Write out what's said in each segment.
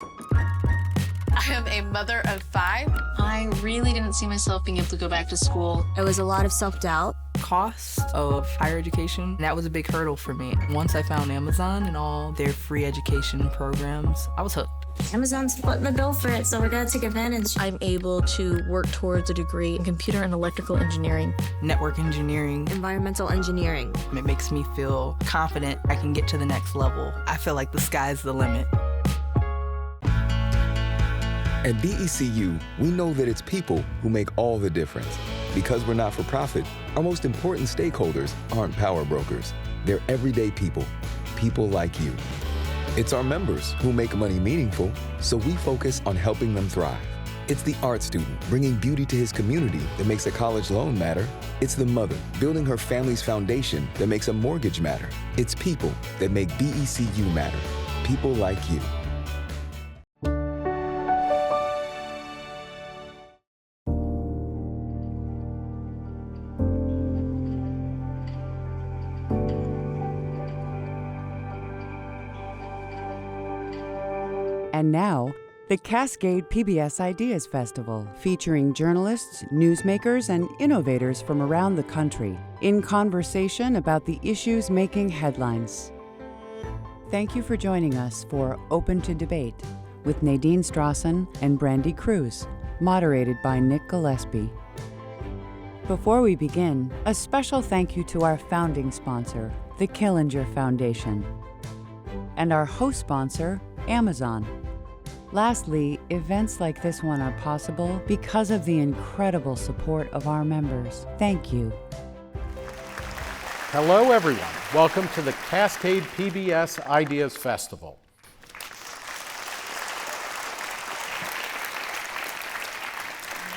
I am a mother of 5. I really didn't see myself being able to go back to school. There was a lot of self-doubt. Cost of higher education, that was a big hurdle for me. Once I found Amazon and all their free education programs, I was hooked. Amazon's footing the bill for it, so we're gonna take advantage. I'm able to work towards a degree in computer and electrical engineering. Network engineering. Environmental engineering. It makes me feel confident I can get to the next level. I feel like the sky's the limit. At BECU, we know that it's people who make all the difference. Because we're not for profit, our most important stakeholders aren't power brokers. They're everyday people, people like you. It's our members who make money meaningful, so we focus on helping them thrive. It's the art student bringing beauty to his community that makes a college loan matter. It's the mother building her family's foundation that makes a mortgage matter. It's people that make BECU matter. People like you. And now, the Cascade PBS Ideas Festival, featuring journalists, newsmakers, and innovators from around the country in conversation about the issues making headlines. Thank you for joining us for Open to Debate with Nadine Strossen and Brandi Kruse, moderated by Nick Gillespie. Before we begin, a special thank you to our founding sponsor, the Killinger Foundation, and our host sponsor, Amazon. Lastly, events like this one are possible because of the incredible support of our members. Thank you. Hello, everyone. Welcome to the Cascade PBS Ideas Festival.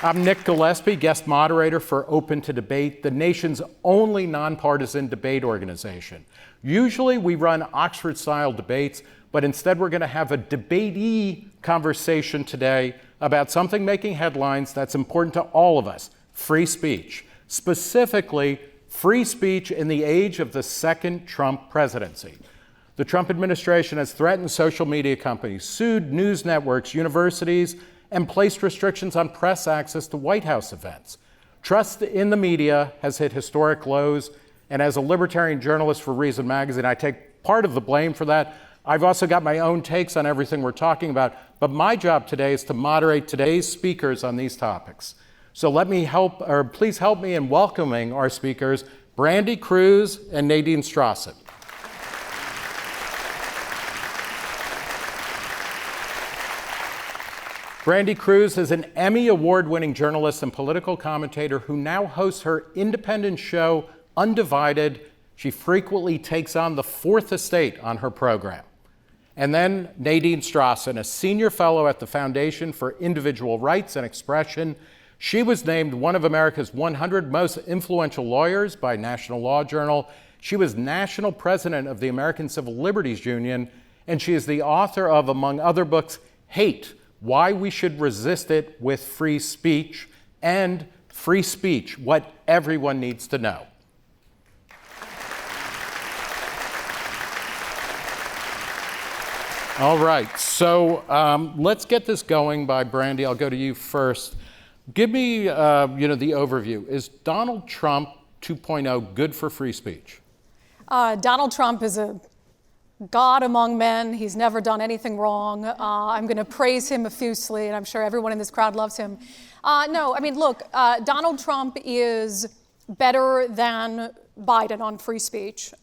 I'm Nick Gillespie, guest moderator for Open to Debate, the nation's only nonpartisan debate organization. Usually we run Oxford-style debates, but instead we're going to have a debatey conversation today about something making headlines that's important to all of us, free speech. Specifically, free speech in the age of the second Trump presidency. The Trump administration has threatened social media companies, sued news networks, universities, and placed restrictions on press access to White House events. Trust in the media has hit historic lows, and as a libertarian journalist for Reason Magazine, I take part of the blame for that. I've also got my own takes on everything we're talking about, but my job today is to moderate today's speakers on these topics. So please help me in welcoming our speakers, Brandi Kruse and Nadine Strossen. Brandi Kruse is an Emmy Award-winning journalist and political commentator who now hosts her independent show, Undivided. She frequently takes on the Fourth Estate on her program. And then Nadine Strossen, a senior fellow at the Foundation for Individual Rights and Expression. She was named one of America's 100 most influential lawyers by National Law Journal. She was national president of the American Civil Liberties Union, and she is the author of, among other books, Hate: Why We Should Resist It with Free Speech, and Free Speech: What Everyone Needs to Know. All right, so let's get this going by Brandi. I'll go to you first. Give me, the overview. Is Donald Trump 2.0 good for free speech? Donald Trump is a god among men. He's never done anything wrong. I'm going to praise him profusely, and I'm sure everyone in this crowd loves him. Donald Trump is better than Biden on free speech.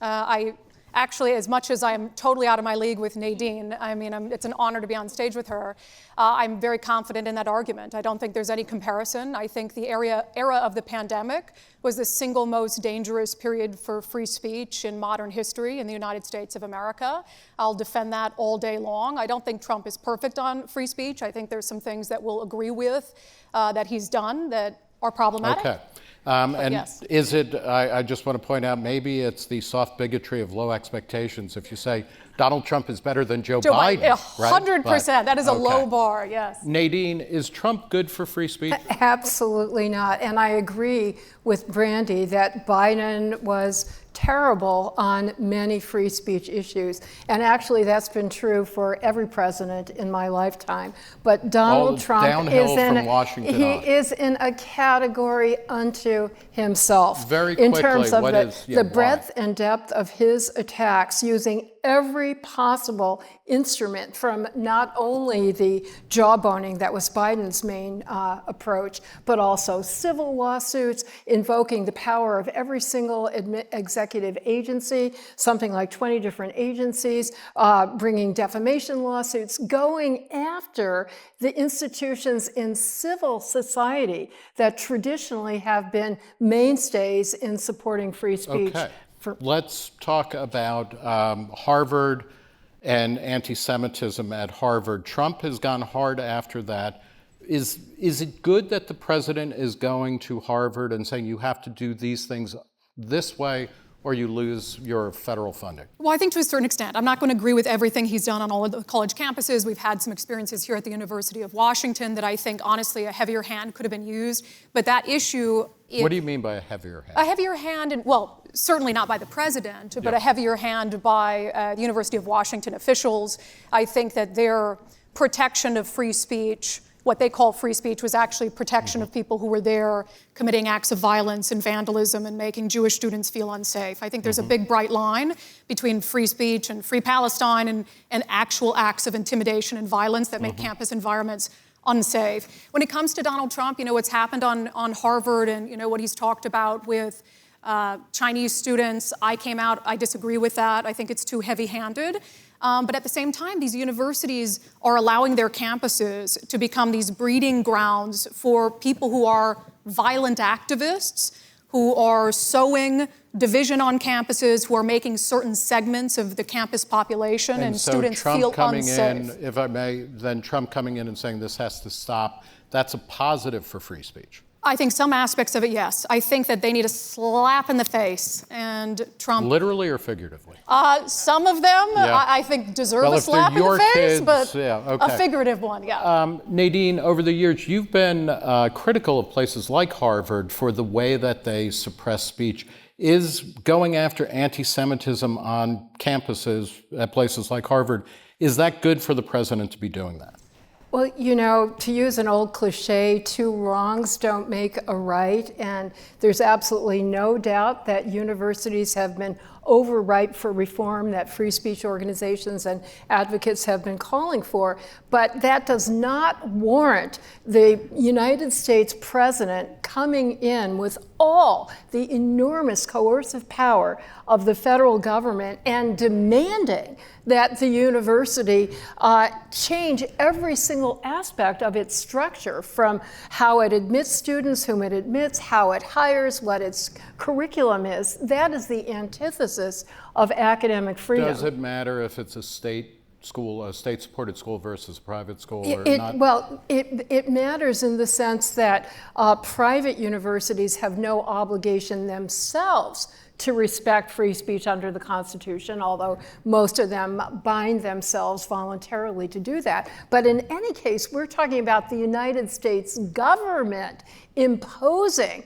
Actually, as much as I'm totally out of my league with Nadine, it's an honor to be on stage with her. I'm very confident in that argument. I don't think there's any comparison. I think the era of the pandemic was the single most dangerous period for free speech in modern history in the United States of America. I'll defend that all day long. I don't think Trump is perfect on free speech. I think there's some things that we'll agree with that he's done that are problematic. Okay. Yes. Is it, I just want to point out, maybe it's the soft bigotry of low expectations. If you say Donald Trump is better than Joe Biden. 100%. Right? That is a Okay. low bar, yes. Nadine, is Trump good for free speech? Absolutely not. And I agree with Brandi that Biden was terrible on many free speech issues. And actually, that's been true for every president in my lifetime. But Donald Trump downhill from Washington on. is in a category unto himself. Very in quickly, terms of why? the breadth and depth of his attacks, using every possible instrument, from not only the jawboning that was Biden's main approach, but also civil lawsuits, invoking the power of every single executive agency, something like 20 different agencies, bringing defamation lawsuits, going after the institutions in civil society that traditionally have been mainstays in supporting free speech. Okay. Let's talk about Harvard and anti-Semitism at Harvard. Trump has gone hard after that. Is it good that the president is going to Harvard and saying you have to do these things this way or you lose your federal funding? Well, I think to a certain extent. I'm not going to agree with everything he's done on all of the college campuses. We've had some experiences here at the University of Washington that I think, honestly, a heavier hand could have been used. But that issue... What do you mean by a heavier hand? A heavier hand, well, certainly not by the president, but a heavier hand by the University of Washington officials. I think that their protection of free speech, what they call free speech, was actually protection of people who were there committing acts of violence and vandalism and making Jewish students feel unsafe. I think there's a big bright line between free speech and free Palestine and actual acts of intimidation and violence that make campus environments unsafe. When it comes to Donald Trump, what's happened on Harvard and what he's talked about with Chinese students, I disagree with that. I think it's too heavy-handed. But at the same time, these universities are allowing their campuses to become these breeding grounds for people who are violent activists, who are sowing division on campuses, who are making certain segments of the campus population, and so students Trump feel coming unsafe. in, if I may, then Trump coming in and saying this has to stop, that's a positive for free speech. I think some aspects of it, yes. I think that they need a slap in the face, and Trump... Literally or figuratively? Some of them, I think, deserve a slap in the face, but a figurative one, Nadine, over the years, you've been critical of places like Harvard for the way that they suppress speech. Is going after anti-Semitism on campuses at places like Harvard, is that good for the president to be doing that? Well, to use an old cliche, two wrongs don't make a right, and there's absolutely no doubt that universities have been overripe for reform that free speech organizations and advocates have been calling for, but that does not warrant the United States president coming in with all the enormous coercive power of the federal government and demanding that the university change every single aspect of its structure, from how it admits students, whom it admits, how it hires, what its curriculum is. That is the antithesis of academic freedom. Does it matter if it's a state school, a state-supported school versus a private school or not? Well, it matters in the sense that private universities have no obligation themselves to respect free speech under the Constitution, although most of them bind themselves voluntarily to do that. But in any case, we're talking about the United States government imposing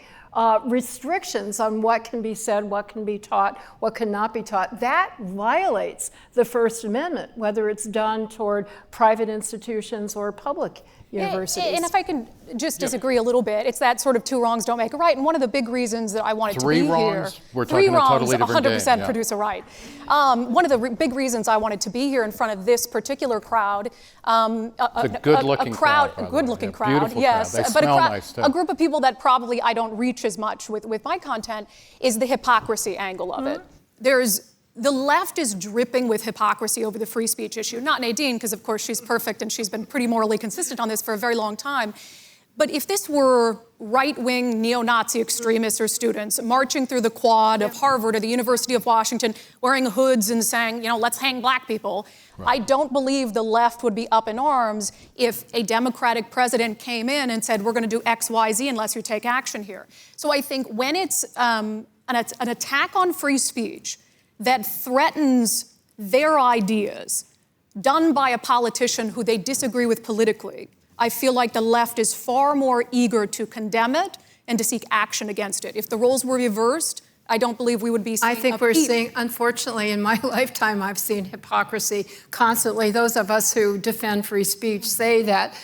restrictions on what can be said, what can be taught, what cannot be taught. That violates the First Amendment, whether it's done toward private institutions or public universities. And if I can just disagree a little bit, it's that sort of two wrongs don't make a right. And one of the big reasons that I wanted to be here... We're talking a totally different 100% game, produce a right. One of the big reasons I wanted to be here in front of this particular crowd... a good-looking crowd, good-looking crowd, beautiful yes. crowd. They But smell nice, too. a group of people that probably I don't reach as much with my content is the hypocrisy angle of it. The left is dripping with hypocrisy over the free speech issue. Not Nadine, because of course she's perfect and she's been pretty morally consistent on this for a very long time. But if this were right-wing neo-Nazi extremists or students marching through the quad of Harvard or the University of Washington wearing hoods and saying, let's hang black people, I don't believe the left would be up in arms if a Democratic president came in and said, we're going to do X, Y, Z unless you take action here. So I think when it's an attack on free speech that threatens their ideas done by a politician who they disagree with politically, I feel like the left is far more eager to condemn it and to seek action against it. If the roles were reversed, I don't believe we would be seeing I think we're seeing, unfortunately, in my lifetime, I've seen hypocrisy constantly. Those of us who defend free speech say that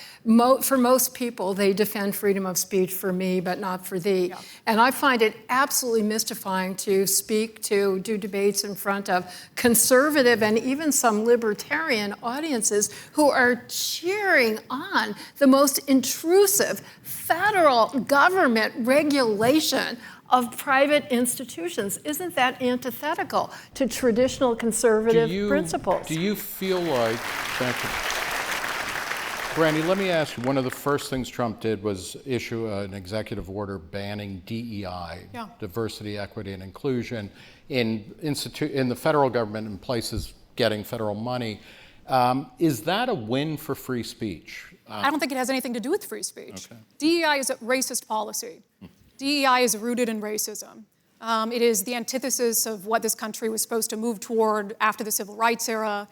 for most people, they defend freedom of speech, for me, but not for thee. Yeah. And I find it absolutely mystifying to do debates in front of conservative and even some libertarian audiences who are cheering on the most intrusive federal government regulation of private institutions. Isn't that antithetical to traditional conservative principles? Do you feel like, thank you. Brandi, let me ask you, one of the first things Trump did was issue an executive order banning DEI, diversity, equity, and inclusion, in the federal government in places getting federal money. Is that a win for free speech? I don't think it has anything to do with free speech. Okay. DEI is a racist policy. DEI is rooted in racism. It is the antithesis of what this country was supposed to move toward after the civil rights era.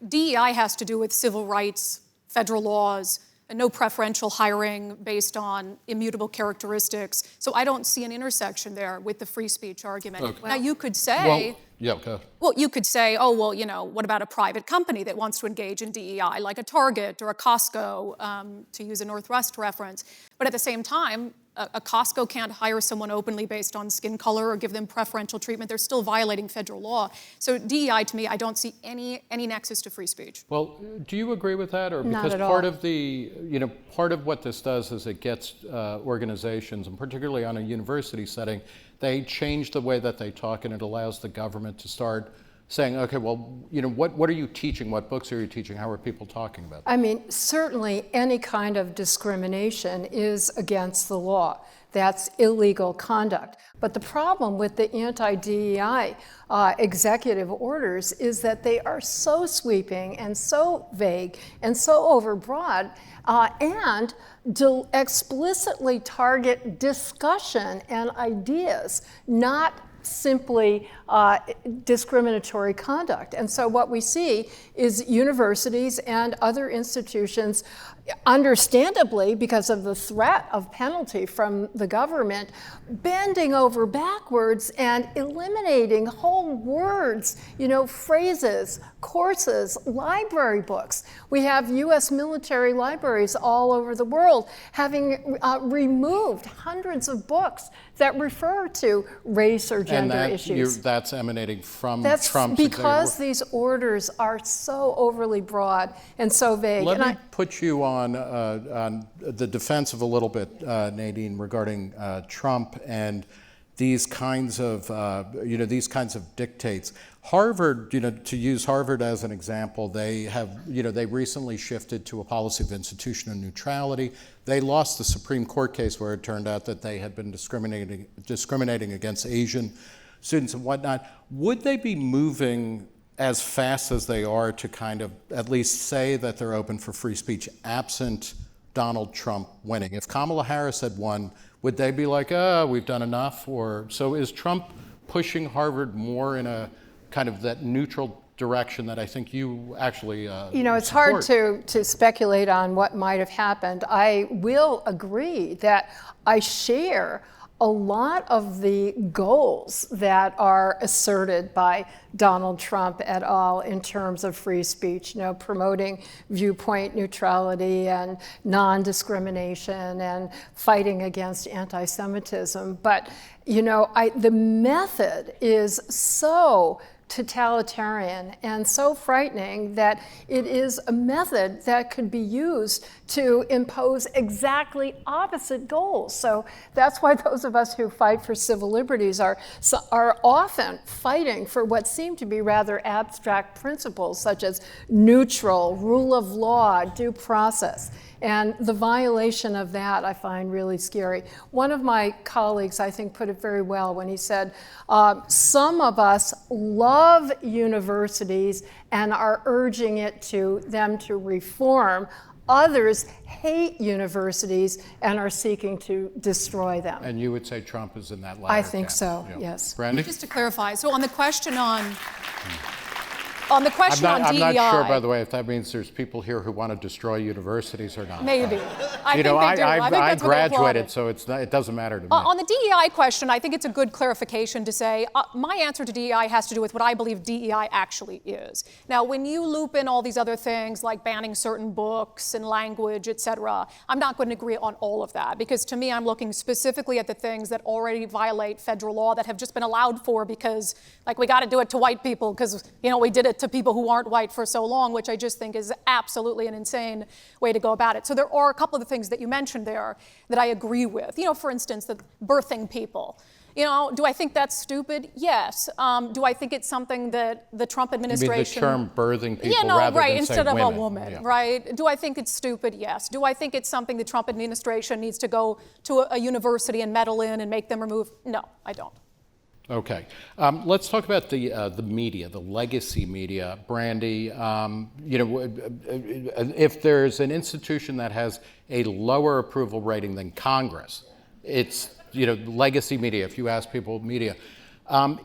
DEI has to do with civil rights, federal laws, and no preferential hiring based on immutable characteristics. So I don't see an intersection there with the free speech argument. Okay. Now you could say, you could say, what about a private company that wants to engage in DEI, like a Target or a Costco, to use a Northwest reference. But at the same time, a Costco can't hire someone openly based on skin color or give them preferential treatment. They're still violating federal law. So DEI, to me, I don't see any nexus to free speech. Well, do you agree with that? Or Not because at part all. of the, part of what this does is it gets organizations, and particularly on a university setting, they change the way that they talk, and it allows the government to start saying, okay, well, what are you teaching? What books are you teaching? How are people talking about that? I mean, certainly any kind of discrimination is against the law. That's illegal conduct. But the problem with the anti-DEI executive orders is that they are so sweeping and so vague and so overbroad and explicitly target discussion and ideas, not simply discriminatory conduct. And so what we see is universities and other institutions, understandably because of the threat of penalty from the government, bending over backwards and eliminating whole words, phrases, courses, library books. We have U.S. military libraries all over the world having removed hundreds of books that refer to race or gender issues. That's emanating from That's Trump's because these orders are so overly broad and so vague. Let me put you on the defensive a little bit, Nadine, regarding Trump and these kinds of dictates. Harvard, to use Harvard as an example, they recently shifted to a policy of institutional neutrality. They lost the Supreme Court case where it turned out that they had been discriminating against Asian students and whatnot. Would they be moving as fast as they are to kind of at least say that they're open for free speech absent Donald Trump winning? If Kamala Harris had won, would they be like, we've done enough? Or so is Trump pushing Harvard more in a kind of that neutral direction that I think you actually it's hard to speculate on what might have happened. I will agree that I share a lot of the goals that are asserted by Donald Trump et al. In terms of free speech, promoting viewpoint neutrality and non-discrimination and fighting against anti-Semitism. But, the method is so totalitarian and so frightening that it is a method that could be used to impose exactly opposite goals. So that's why those of us who fight for civil liberties are often fighting for what seem to be rather abstract principles such as neutral, rule of law, due process. And the violation of that I find really scary. One of my colleagues, I think, put it very well when he said, some of us love universities and are urging them to reform. Others hate universities and are seeking to destroy them. And you would say Trump is in that latter I think camp. so, yes. Brandi? Just to clarify, so on the question on On the question on DEI. I'm not sure, by the way, if that means there's people here who want to destroy universities or not. Maybe. I think they do. I graduated, so it doesn't matter to me. On the DEI question, I think it's a good clarification to say my answer to DEI has to do with what I believe DEI actually is. Now, when you loop in all these other things like banning certain books and language, et cetera, I'm not going to agree on all of that, because to me, I'm looking specifically at the things that already violate federal law that have just been allowed for because, like, we got to do it to white people because, we did it to people who aren't white for so long, which I just think is absolutely an insane way to go about it. So there are a couple of the things that you mentioned there that I agree with. For instance, the birthing people. Do I think that's stupid? Yes. Do I think it's something that the Trump administration... You mean the term birthing people rather right, than instead say of women. a woman, Yeah. right? Do I think it's stupid? Yes. Do I think it's something the Trump administration needs to go to a university and meddle in and make them remove? No, I don't. Okay. Let's talk about the media, the legacy media. Brandi, if there's an institution that has a lower approval rating than Congress, it's legacy media. If you ask people, media,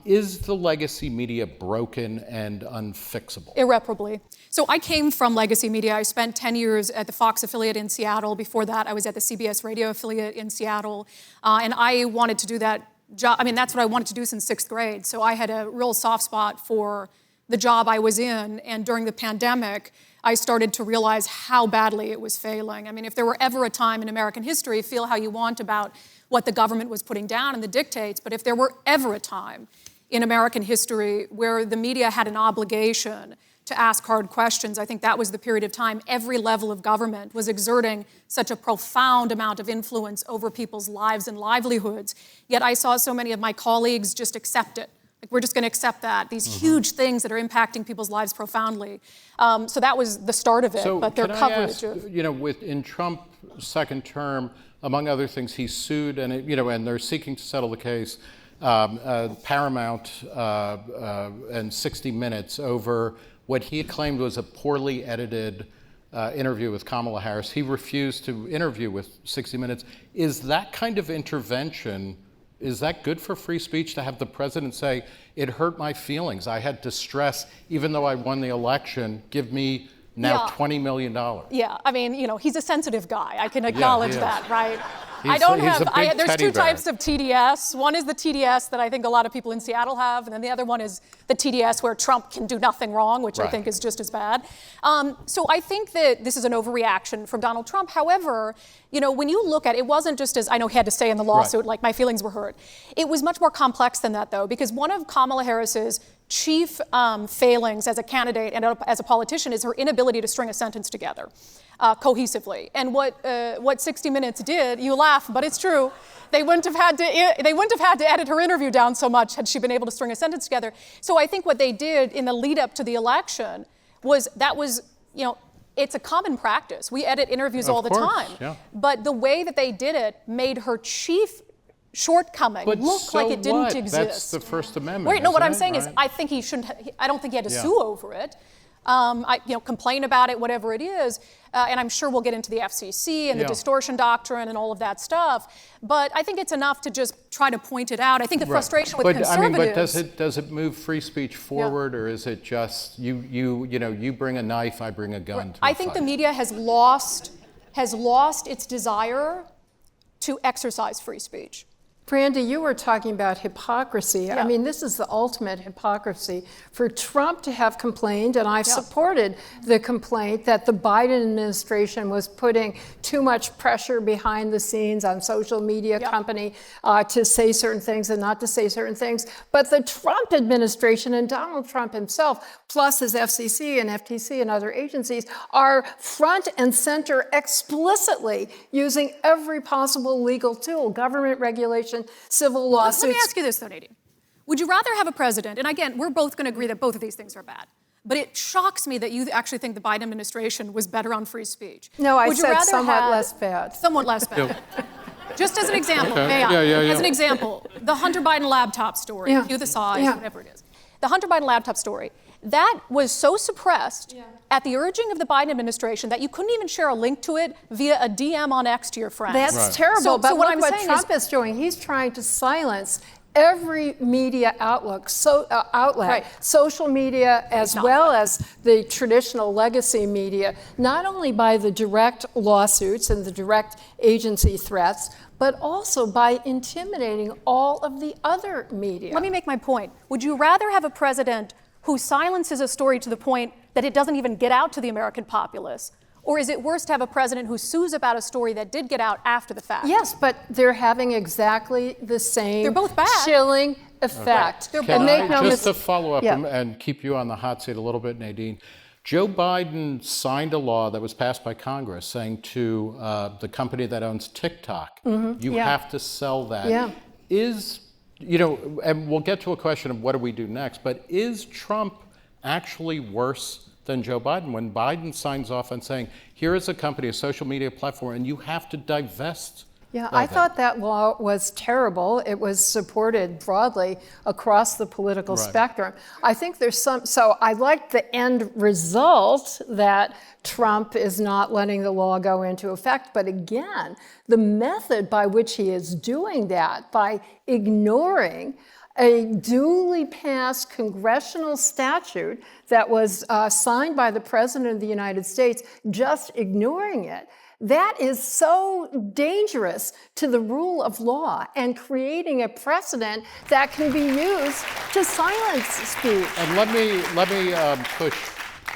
is the legacy media broken and unfixable? Irreparably. So I came from legacy media. I spent 10 years at the Fox affiliate in Seattle. Before that, I was at the CBS radio affiliate in Seattle, and I wanted to do that job. That's what I wanted to do since 6th grade. So I had a real soft spot for the job I was in. And during the pandemic, I started to realize how badly it was failing. If there were ever a time in American history, feel how you want about what the government was putting down and the dictates, but if there were ever a time in American history where the media had an obligation to ask hard questions, I think that was the period of time every level of government was exerting such a profound amount of influence over people's lives and livelihoods. Yet I saw so many of my colleagues just accept it. Like, we're just going to accept that, these huge things that are impacting people's lives profoundly. So that was the start of it, but their coverage of... in Trump's second term, among other things, he sued, and they're seeking to settle the case, Paramount and 60 Minutes over what he claimed was a poorly edited interview with Kamala Harris. He refused to interview with 60 Minutes. Is that kind of intervention, is that good for free speech to have the president say, it hurt my feelings, I had distress, even though I won the election, give me now $20 million? Yeah, he's a sensitive guy. I can acknowledge that, right? There's two types of TDS. One is the TDS that I think a lot of people in Seattle have, and then the other one is the TDS where Trump can do nothing wrong, which I think is just as bad. So I think that this is an overreaction from Donald Trump. However, when you look at it, it wasn't just as I know he had to say in the lawsuit, like my feelings were hurt. It was much more complex than that, though, because one of Kamala Harris's chief failings as a candidate and as a politician is her inability to string a sentence together cohesively. And what 60 Minutes did, you laugh, but it's true, they wouldn't have had to edit her interview down so much had she been able to string a sentence together. So I think what they did in the lead up to the election was it's a common practice. We edit interviews all the time. Yeah. But the way that they did it made her chief shortcoming look like it didn't exist. That's the First Amendment. Right. No, what I'm saying is, I think he shouldn't. I don't think he had to sue over it. Complain about it, whatever it is, and I'm sure we'll get into the FCC and the distortion doctrine and all of that stuff. But I think it's enough to just try to point it out. I think the frustration with conservatives. But does it move free speech forward, or is it just you bring a knife, I bring a gun? I think the media has lost its desire to exercise free speech. Brandi, you were talking about hypocrisy. Yeah. This is the ultimate hypocrisy. For Trump to have complained, and I supported the complaint that the Biden administration was putting too much pressure behind the scenes on social media company to say certain things and not to say certain things. But the Trump administration and Donald Trump himself, plus his FCC and FTC and other agencies, are front and center explicitly using every possible legal tool, government regulation, civil lawsuits. Let me ask you this, though, Nadine. Would you rather have a president, and again, we're both going to agree that both of these things are bad, but it shocks me that you actually think the Biden administration was better on free speech. No, I said somewhat less bad. Somewhat less bad. Just as an example, may I? As an example, the Hunter Biden laptop story, cue the size, whatever it is. The Hunter Biden laptop story, that was so suppressed at the urging of the Biden administration that you couldn't even share a link to it via a DM on X to your friends. That's terrible, but what Trump is doing, he's trying to silence every media outlet, Right. social media as well as the traditional legacy media, not only by the direct lawsuits and the direct agency threats, but also by intimidating all of the other media. Let me make my point. Would you rather have a president who silences a story to the point that it doesn't even get out to the American populace? Or is it worse to have a president who sues about a story that did get out after the fact? Yes, but they're having exactly the same They're both bad. chilling effect. They're Can both make I, no just to follow up Yeah. and keep you on the hot seat a little bit, Nadine, Joe Biden signed a law that was passed by Congress saying to the company that owns TikTok, you have to sell that. Yeah. And we'll get to a question of what do we do next, but is Trump actually worse than Joe Biden when Biden signs off on saying, here is a company, a social media platform, and you have to divest? Yeah, I thought that law was terrible. It was supported broadly across the political spectrum. I think there's so I like the end result that Trump is not letting the law go into effect. But again, the method by which he is doing that, by ignoring a duly passed congressional statute that was signed by the President of the United States, just ignoring it, that is so dangerous to the rule of law and creating a precedent that can be used to silence speech. And let me push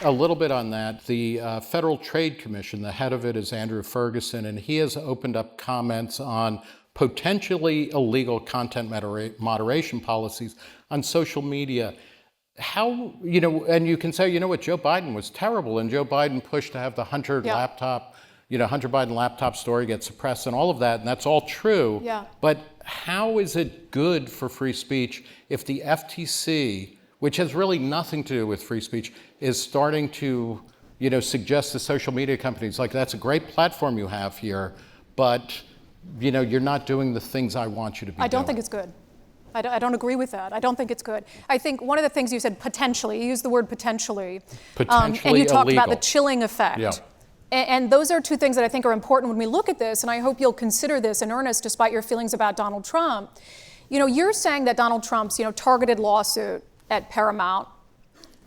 a little bit on that. The Federal Trade Commission, the head of it is Andrew Ferguson, and he has opened up comments on potentially illegal content moderation policies on social media. How, and you can say, what, Joe Biden was terrible, and Joe Biden pushed to have the Hunter Hunter Biden laptop story get suppressed and all of that, and that's all true. Yeah. But how is it good for free speech if the FTC, which has really nothing to do with free speech, is starting to, suggest to social media companies, like, that's a great platform you have here, but, you're not doing the things I want you to be doing. I don't think it's good. I don't agree with that. I don't think it's good. I think one of the things you said, potentially, you used the word potentially. Potentially and you talked illegal. about the chilling effect. Yeah. And those are two things that I think are important when we look at this, and I hope you'll consider this in earnest despite your feelings about Donald Trump. You're saying that Donald Trump's, targeted lawsuit at Paramount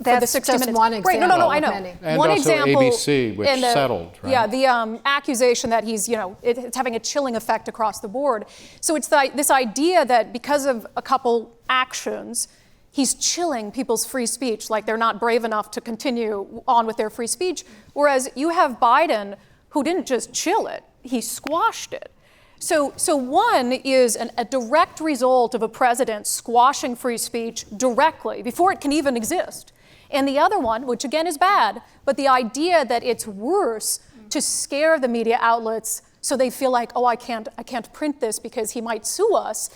for the 60 just Minutes. one example. Right, no, I know. Many. And one also example, ABC, which and settled, right? Yeah, the accusation that he's, it's having a chilling effect across the board. So it's this idea that because of a couple actions, he's chilling people's free speech, like they're not brave enough to continue on with their free speech. Whereas you have Biden, who didn't just chill it, he squashed it. So one is a direct result of a president squashing free speech directly before it can even exist. And the other one, which again is bad, but the idea that it's worse to scare the media outlets so they feel like, I can't print this because he might sue us.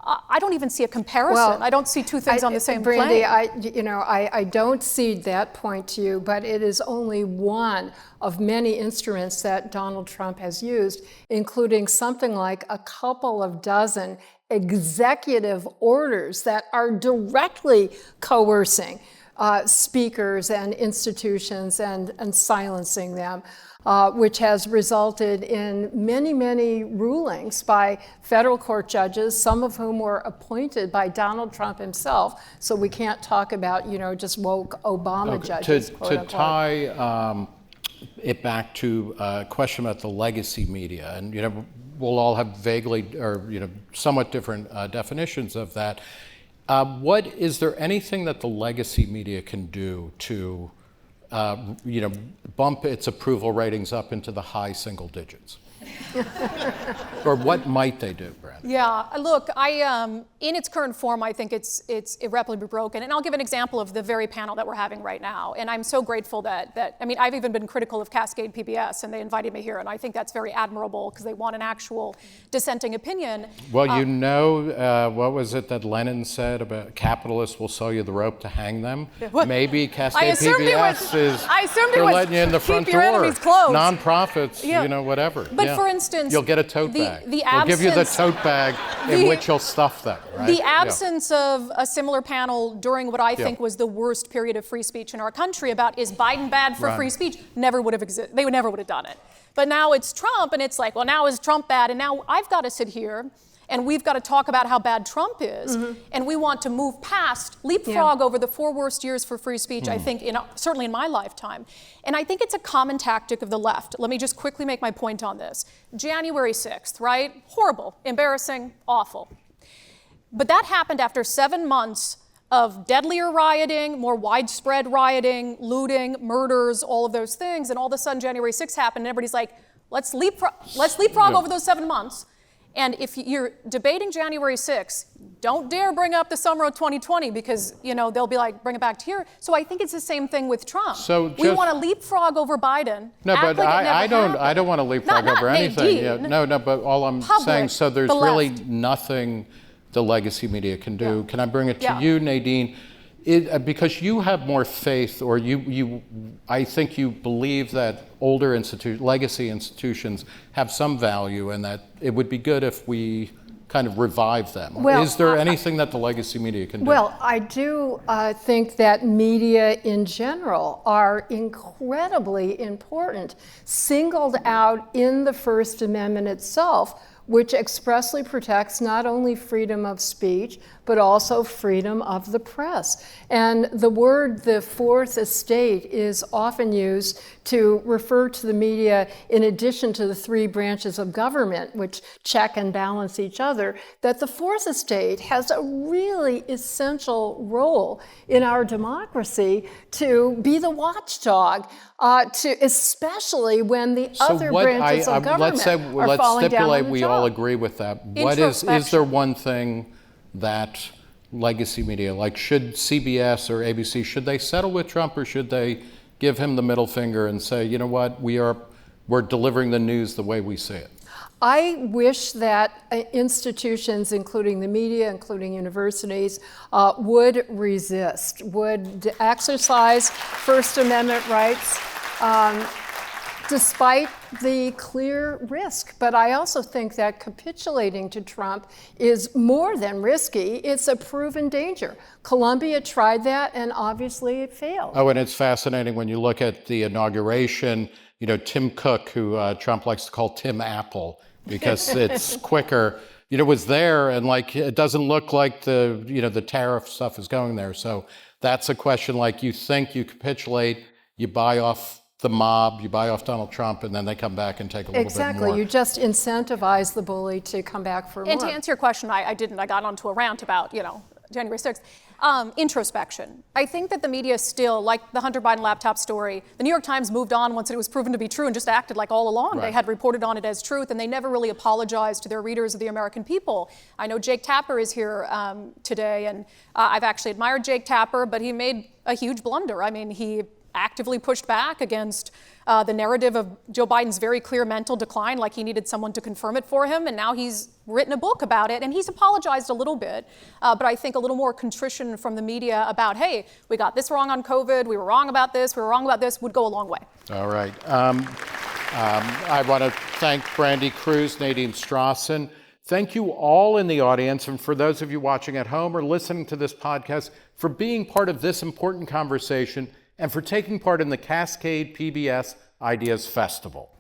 I don't even see a comparison. Well, I don't see two things on the same Brandi, plane. I don't cede that point to you, but it is only one of many instruments that Donald Trump has used, including something like a couple of dozen executive orders that are directly coercing speakers and institutions and silencing them. Which has resulted in many, many rulings by federal court judges, some of whom were appointed by Donald Trump himself. So we can't talk about, just woke Obama judges. To tie it back to a question about the legacy media, and we'll all have vaguely or somewhat different definitions of that. Is there anything that the legacy media can do to bump its approval ratings up into the high single digits? Or what might they do, Brandi? Yeah, look, in its current form, I think it's irreparably broken. And I'll give an example of the very panel that we're having right now. And I'm so grateful that I've even been critical of Cascade PBS, and they invited me here. And I think that's very admirable because they want an actual dissenting opinion. Well, what was it that Lenin said about capitalists will sell you the rope to hang them? What? Maybe Cascade PBS they're letting you in the front keep your door. enemies closed. Nonprofits, whatever. But for instance, you'll get a tote bag. They'll give you the tote bag in which you'll stuff them, right? The absence of a similar panel during what I think was the worst period of free speech in our country about is Biden bad for free speech never would have existed. They never would have done it. But now it's Trump, and it's like, well, now is Trump bad? And now I've got to sit here and we've got to talk about how bad Trump is, and we want to move past, leapfrog over the 4 worst years for free speech, I think, certainly in my lifetime. And I think it's a common tactic of the left. Let me just quickly make my point on this. January 6th, right? Horrible, embarrassing, awful. But that happened after 7 months of deadlier rioting, more widespread rioting, looting, murders, all of those things, and all of a sudden January 6th happened, and everybody's like, let's leapfrog over those 7 months. And if you're debating January 6th, don't dare bring up the summer of 2020 because, they'll be like, bring it back to here. So I think it's the same thing with Trump. So we want to leapfrog over Biden. No, but like I don't want to leapfrog over anything. Yeah, no, but all I'm saying, so there's really nothing the legacy media can do. Can I bring it to you, Nadine? Because you have more faith, or I think you believe that older legacy institutions have some value, and that it would be good if we kind of revive them. Well, is there anything that the legacy media can do? Well, I do think that media in general are incredibly important, singled out in the First Amendment itself, which expressly protects not only freedom of speech, but also freedom of the press. And the word, the fourth estate, is often used to refer to the media in addition to the 3 branches of government, which check and balance each other, that the fourth estate has a really essential role in our democracy to be the watchdog, especially when the other branches of government are falling down on the we job. all agree with that. What is there one thing that legacy media, like should CBS or ABC, should they settle with Trump, or should they give him the middle finger and say, you know what, we're delivering the news the way we see it? I wish that institutions, including the media, including universities, would resist, would exercise First Amendment rights, despite the clear risk. But I also think that capitulating to Trump is more than risky. It's a proven danger. Columbia tried that, and obviously it failed. Oh, and it's fascinating when you look at the inauguration, Tim Cook, who Trump likes to call Tim Apple, because it's quicker, was there, and it doesn't look like the tariff stuff is going there. So that's a question, you think you capitulate, you buy off the mob, you buy off Donald Trump, and then they come back and take a little bit more. Exactly, you just incentivize the bully to come back for more. And to answer your question, I got onto a rant about, January 6th. Introspection. I think that the media still, like the Hunter Biden laptop story, the New York Times moved on once it was proven to be true and just acted like all along. They had reported on it as truth, and they never really apologized to their readers or the American people. I know Jake Tapper is here today, and I've actually admired Jake Tapper, but he made a huge blunder. I mean, he actively pushed back against the narrative of Joe Biden's very clear mental decline, like he needed someone to confirm it for him, and now he's written a book about it, and he's apologized a little bit, but I think a little more contrition from the media about, hey, we got this wrong on COVID, we were wrong about this, we were wrong about this, would go a long way. All right. I want to thank Brandi Kruse, Nadine Strossen. Thank you all in the audience, and for those of you watching at home or listening to this podcast, for being part of this important conversation and for taking part in the Cascade PBS Ideas Festival.